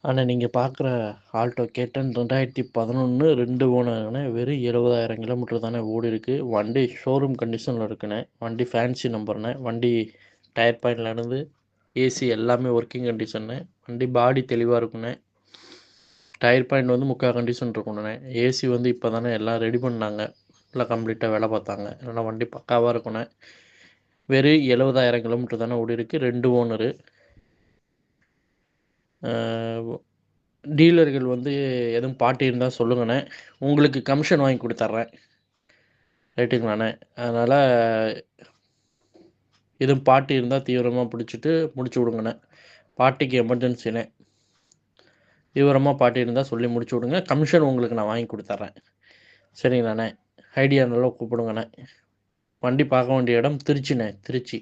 அண்ணா நீங்கள் பார்க்குற ஆல்டோ கேட்டன் 2011 2 ஓனருங்கண்ணே. வெறும் 70,000 கிலோமீட்டர் தானே ஓடி இருக்கு. வண்டி ஷோரூம் கண்டிஷனில் இருக்குண்ணே. வண்டி ஃபேன்சி நம்பர்ண்ணே. வண்டி டயர் பாயிண்ட்லேருந்து ஏசி எல்லாமே ஒர்க்கிங் கண்டிஷன்னு. வண்டி பாடி தெளிவாக இருக்குண்ணே. டயர் பாயிண்ட் வந்து முக்கால் கண்டிஷன் இருக்குண்ணே. ஏசி வந்து இப்போ தானே எல்லாம் ரெடி பண்ணாங்க, எல்லாம் கம்ப்ளீட்டாக வேலை பார்த்தாங்க. இல்லைனா வண்டி பக்காவாக இருக்குண்ணே. வெறும் 70,000 கிலோமீட்டர் தானே ஓடி இருக்கு. 2 ஓனரு. டீலர்கள் வந்து எதுவும் பார்ட்டி இருந்தால் சொல்லுங்கண்ணே. உங்களுக்கு கமிஷன் வாங்கி கொடுத்துட்றேன். ரைட்டுங்களாண்ணே? அதனால் எதுவும் பார்ட்டி இருந்தால் தீவிரமாக பிடிச்சிட்டு முடிச்சு விடுங்கண்ணே. பார்ட்டிக்கு எமர்ஜென்சிண்ணே. தீவிரமாக பார்ட்டி இருந்தால் சொல்லி முடிச்சு விடுங்க. கமிஷன் உங்களுக்கு நான் வாங்கி கொடுத்துட்றேன். சரிங்களாண்ணே? ஐடியா நல்லா கூப்பிடுங்கண்ணே. வண்டி பார்க்க வேண்டிய இடம் திருச்சிண்ணே. திருச்சி.